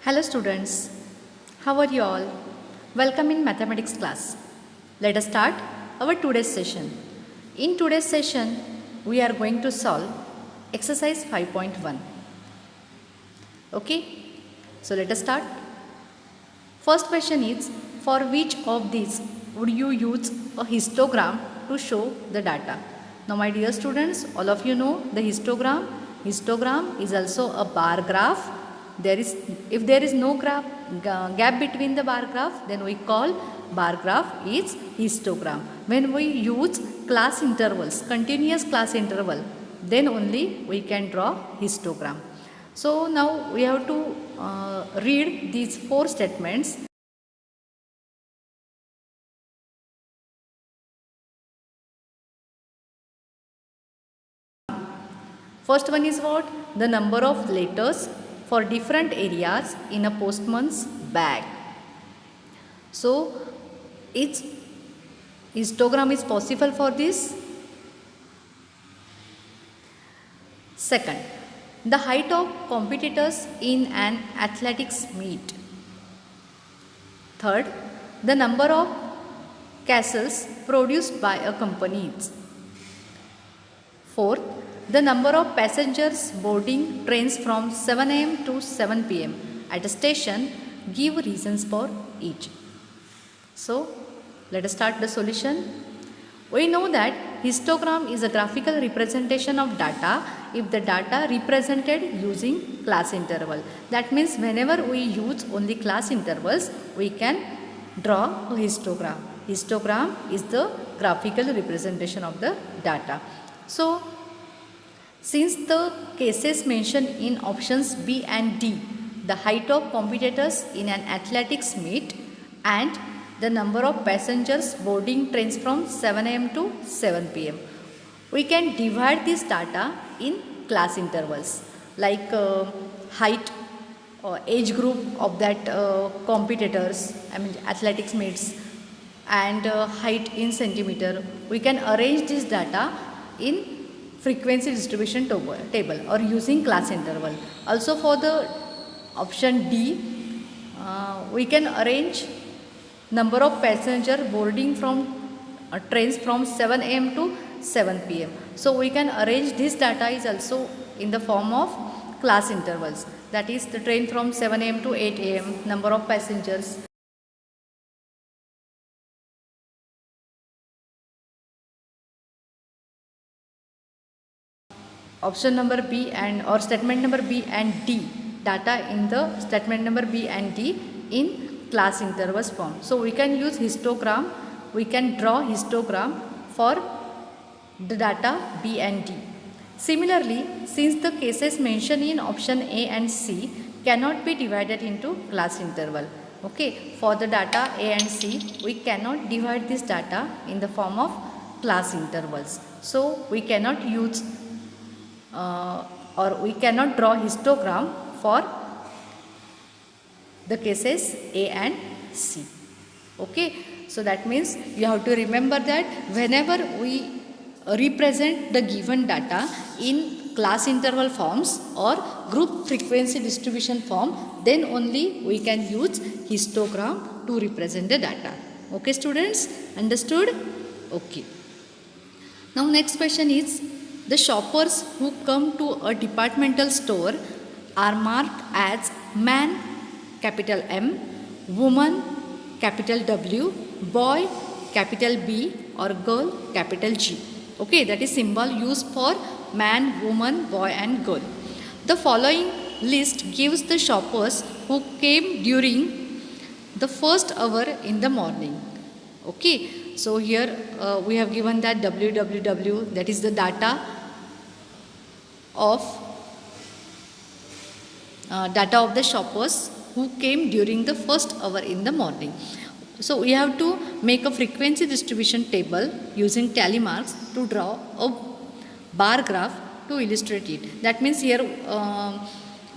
Hello students, how are you all? Welcome in mathematics class. Let us start our today's session. In today's session, we are going to solve exercise 5.1. Okay, so let us start. First question is, for which of these would you use a histogram to show the data? Now my dear students, all of you know the histogram. Histogram is also a bar graph. If there is no gap between the bar graph, then we call bar graph is histogram. When we use class intervals, continuous class interval, then only we can draw histogram. So now we have to read these four statements. First one is what? The number of letters for different areas in a postman's bag. So, its histogram is possible for this. Second, the height of competitors in an athletics meet. Third, the number of castles produced by a company. Fourth, the number of passengers boarding trains from 7 am to 7 pm at a station. Give reasons for each. So, let us start the solution. We know that histogram is a graphical representation of data if the data represented using class interval. That means whenever we use only class intervals, we can draw a histogram. Histogram is the graphical representation of the data. So, since the cases mentioned in options B and D, the height of competitors in an athletics meet and the number of passengers boarding trains from 7 am to 7 pm, we can divide this data in class intervals like height or age group of that competitors, athletics meets, and height in centimeter. We can arrange this data in frequency distribution table or using class interval. Also for the option D, we can arrange number of passenger boarding from trains from 7 am to 7 pm. So we can arrange this data is also in the form of class intervals. That is the train from 7 am to 8 am, number of passengers. Option number B and or statement number B and D, data in the statement number B and D in class intervals form. So we can use histogram, we can draw histogram for the data B and D. Similarly, since the cases mentioned in option A and C cannot be divided into class interval. Okay, for the data A and C, we cannot divide this data in the form of class intervals. So we cannot use or we cannot draw histogram for the cases A and C. Okay, so that means you have to remember that whenever we represent the given data in class interval forms or group frequency distribution form, then only we can use histogram to represent the data. Okay students, understood? Okay. Now next question is, the shoppers who come to a departmental store are marked as man capital M, woman capital W, boy capital B or girl capital G. Okay, that is symbol used for man, woman, boy and girl. The following list gives the shoppers who came during the first hour in the morning. Okay, so here we have given that www, that is the data of the shoppers who came during the first hour in the morning. So we have to make a frequency distribution table using tally marks to draw a bar graph to illustrate it. That means here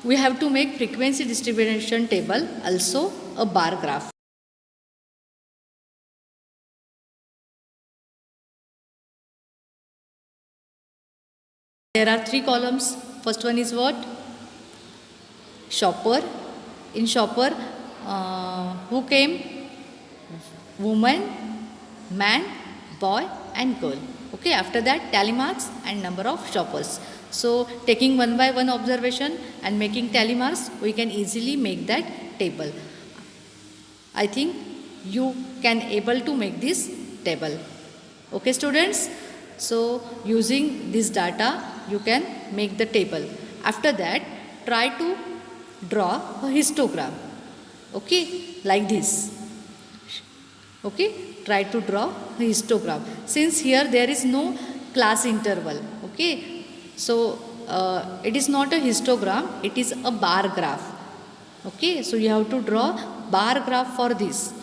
we have to make frequency distribution table also a bar graph. There are three columns. First one is what? Shopper. In shopper, who came? Woman, man, boy and girl. Okay, after that tally marks and number of shoppers. So taking one by one observation and making tally marks, we can easily make that table. I think you can able to make this table. Okay students, so using this data you can make the table. After that try to draw a histogram. Okay, like this. Okay, try to draw a histogram. Since here there is no class interval. Okay, so it is not a histogram, it is a bar graph. Okay, so you have to draw bar graph for this.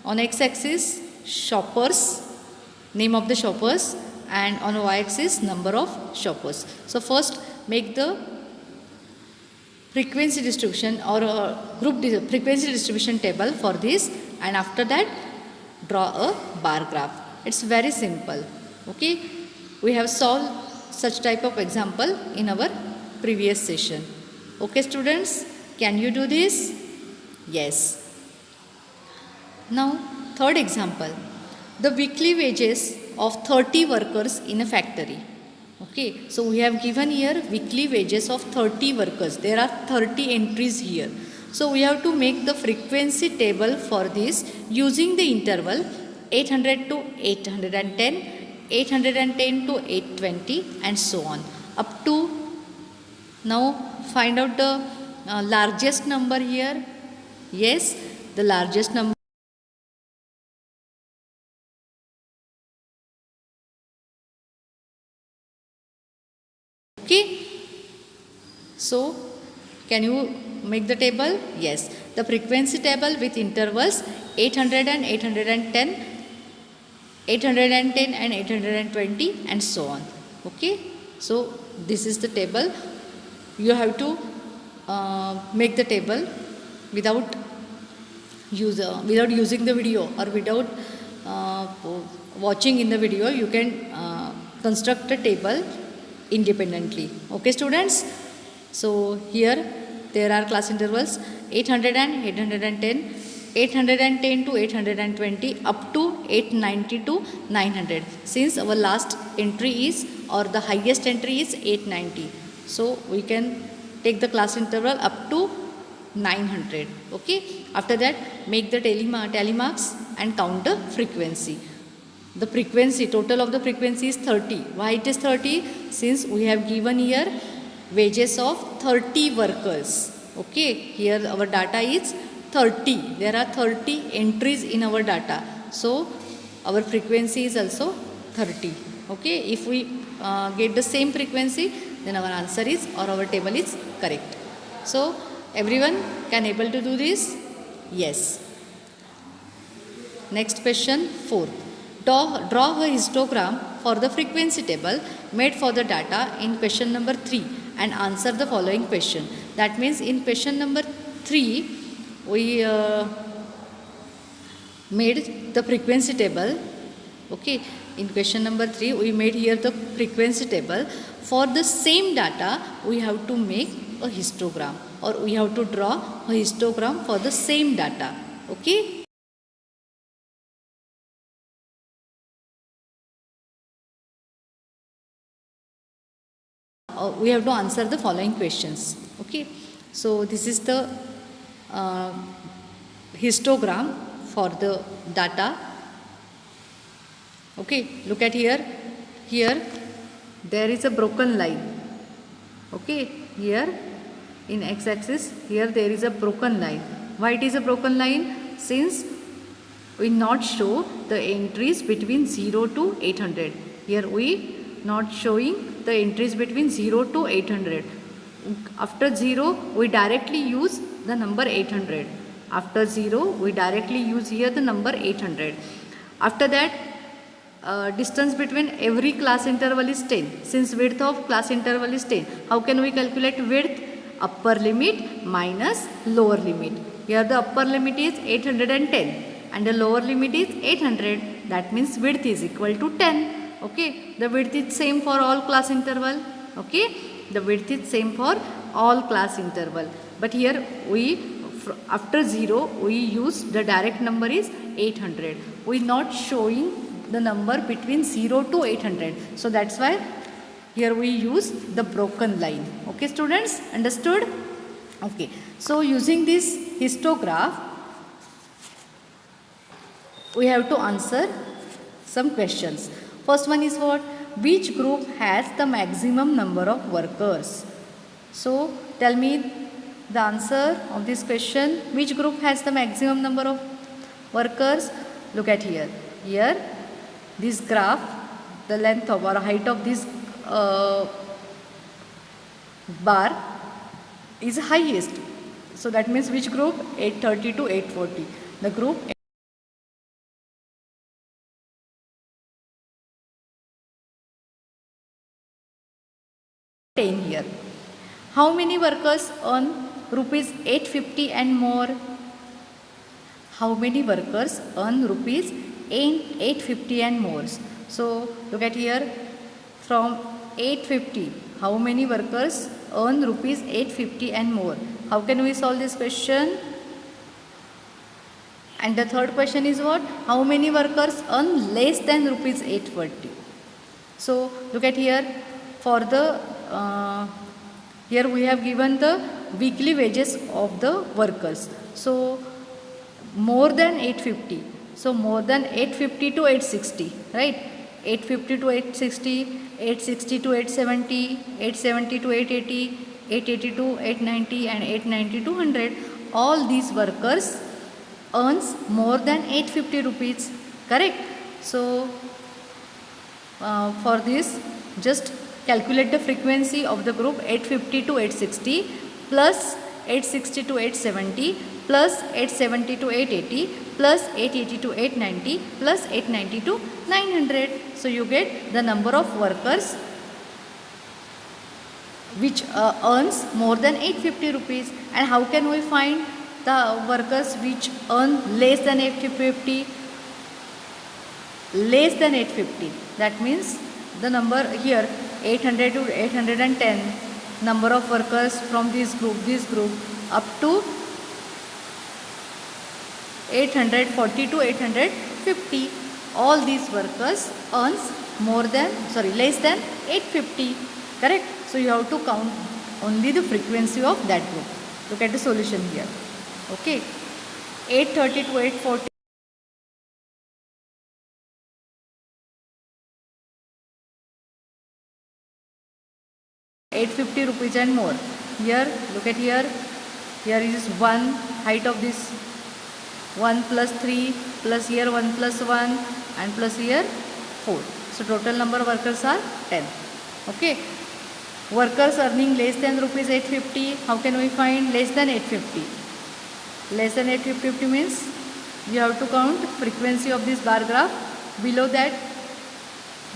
On x-axis shoppers, name of the shoppers, and on y-axis number of shoppers. So first make the frequency distribution or frequency distribution table for this, and after that draw a bar graph. It's very simple. Okay, we have solved such type of example in our previous session. Okay students, can you do this? Yes. Now third example, the weekly wages of 30 workers in a factory. Okay, so we have given here weekly wages of 30 workers. There are 30 entries here. So we have to make the frequency table for this using the interval 800 to 810, 810 to 820 and so on. Up to, now find out the largest number here. Yes, the largest number. Okay, so can you make the table? Yes, the frequency table with intervals 800 and 810, 810 and 820 and so on. Okay, so this is the table. You have to make the table without using the video or without watching in the video. You can construct a table independently. Okay students, so here there are class intervals 800 and 810, 810 to 820 up to 890 to 900. Since our last entry is, or the highest entry is 890, so we can take the class interval up to 900. Okay, after that make the tally marks and count the frequency. The frequency, total of the frequency is 30. Why it is 30? Since we have given here wages of 30 workers. Okay, here our data is 30. There are 30 entries in our data. So our frequency is also 30. Okay, if we get the same frequency, then our answer is, or our table is correct. So everyone can able to do this? Yes. Next question 4. Draw a histogram for the frequency table made for the data in question number 3 and answer the following question. That means in question number 3 we made the frequency table. Okay, in question number 3 we made here the frequency table. For the same data we have to make a histogram, or we have to draw a histogram for the same data. Okay. We have to answer the following questions. Okay, so this is the histogram for the data. Okay, look at here. Here there is a broken line. Okay, here in x-axis, here there is a broken line. Why it is a broken line? Since we not show the entries between 0 to 800. Here we not showing the entries between 0 to 800. After 0 we directly use the number 800. After 0 we directly use here the number 800. After that distance between every class interval is 10. Since width of class interval is 10, how can we calculate width? Upper limit minus lower limit. Here the upper limit is 810 and the lower limit is 800. That means width is equal to 10. Okay, the width is same for all class interval. Okay, the width is same for all class interval. But here we after 0 we use the direct number is 800. We not showing the number between 0 to 800. So that's why here we use the broken line. Okay students, understood? Okay, so using this histograph we have to answer some questions. First one is what? Which group has the maximum number of workers? So tell me the answer of this question. Which group has the maximum number of workers? Look at here. Here this graph, the length of or height of this bar is highest. So that means which group? 830 to 840. The group 10 here. How many workers earn rupees 850 and more? How many workers earn rupees 850 and more? So look at here, from 850, how many workers earn rupees 850 and more? How can we solve this question? And the third question is what? How many workers earn less than rupees 840? So look at here, for the here we have given the weekly wages of the workers. So more than 850. So more than 850 to 860, right? 850 to 860, 860 to 870, 870 to 880, 880 to 890 and 890 to 100. All these workers earns more than 850 rupees, correct? So for this, just calculate the frequency of the group 850 to 860 plus 860 to 870 plus 870 to 880 plus 880 to 890 plus 890 to 900. So you get the number of workers which earns more than 850 rupees. And how can we find the workers which earn less than 850? Less than 850. That means the number here 800 to 810, number of workers from this group up to 840 to 850. All these workers earns less than 850, correct? So you have to count only the frequency of that group. Look at the solution here. Okay, 830 to 840. 850 rupees and more. Here, look at here. Here is 1, height of this 1 plus 3 plus here 1 plus 1 and plus here 4. So total number of workers are 10. Okay. Workers earning less than rupees 850. How can we find less than 850? Less than 850 means you have to count frequency of this bar graph below that,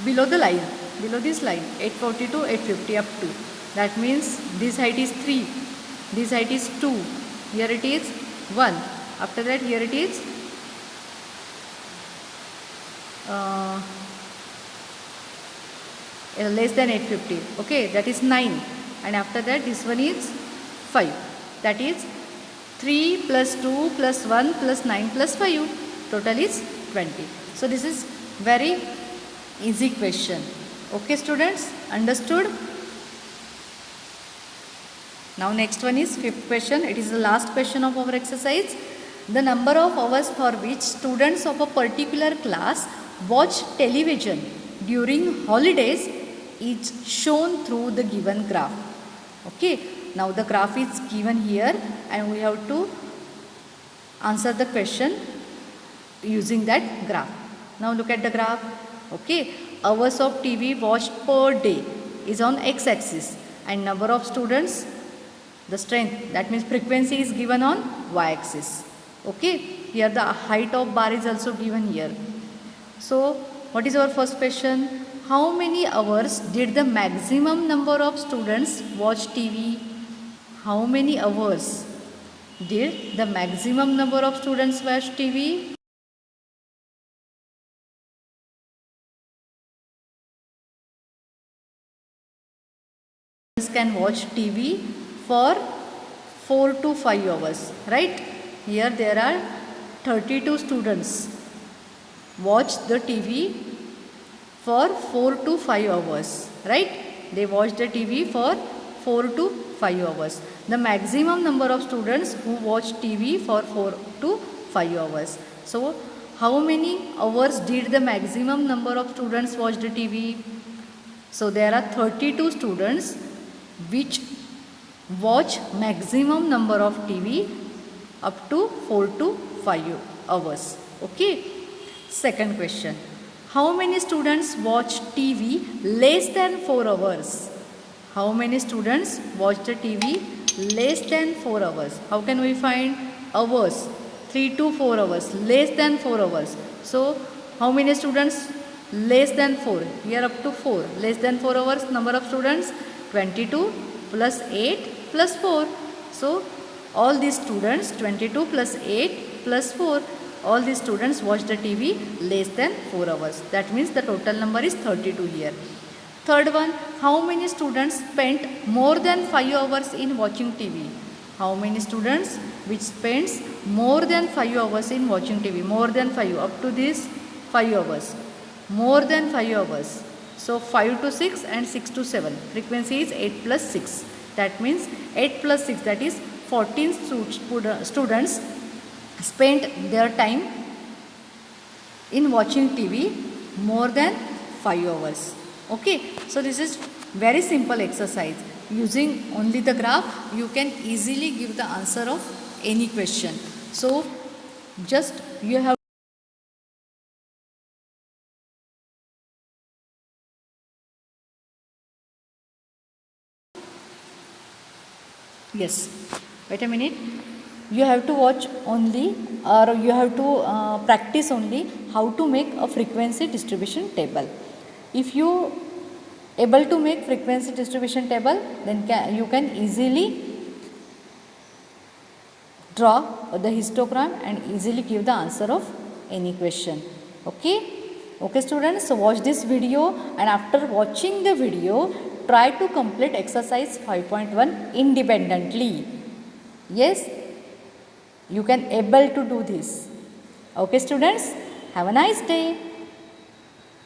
below the line, below this line, 840 to 850 up to. That means this height is 3, this height is 2, here it is 1. After that here it is less than 850. Okay, that is 9. And after that this one is 5. That is 3 plus 2 plus 1 plus 9 plus 5. Total is 20. So this is very easy question. Okay students, understood? Now next one is fifth question. It is the last question of our exercise. The number of hours for which students of a particular class watch television during holidays is shown through the given graph. Okay, now the graph is given here and we have to answer the question using that graph. Now look at the graph. Okay, hours of TV watched per day is on x-axis and number of students, the strength, that means frequency, is given on y-axis. Okay, here the height of bar is also given here. So what is our first question? How many hours did the maximum number of students watch TV? How many hours did the maximum number of students watch TV? Can watch TV for 4 to 5 hours, right? Here there are 32 students watch the TV for 4 to 5 hours, right? They watch the TV for 4 to 5 hours. The maximum number of students who watch TV for 4 to 5 hours. So how many hours did the maximum number of students watch the TV? So there are 32 students which watch maximum number of TV up to 4 to 5 hours. Okay. Second question. How many students watch TV less than 4 hours? How many students watch the TV less than 4 hours? How can we find hours? 3 to 4 hours, less than 4 hours. So how many students less than 4? Here up to 4. Less than 4 hours, number of students 22 plus 8 plus 4. So all these students 22 plus 8 plus 4, all these students watch the TV less than 4 hours. That means the total number is 32 here. Third one, how many students spent more than 5 hours in watching TV? How many students which spends more than 5 hours in watching TV? More than 5, up to this 5 hours. More than 5 hours. So 5 to 6 and 6 to 7. Frequency is 8 plus 6. That means 8 plus 6, that is 14 students spent their time in watching TV more than 5 hours. Okay, so this is very simple exercise. Using only the graph, you can easily give the answer of any question. So just you have yes, wait a minute. You have to watch only, or you have to practice only how to make a frequency distribution table. If you able to make frequency distribution table, then you can easily draw the histogram and easily give the answer of any question. Okay. Okay students, so watch this video, and after watching the video, try to complete exercise 5.1 independently. Yes, you can able to do this. Okay students, have a nice day.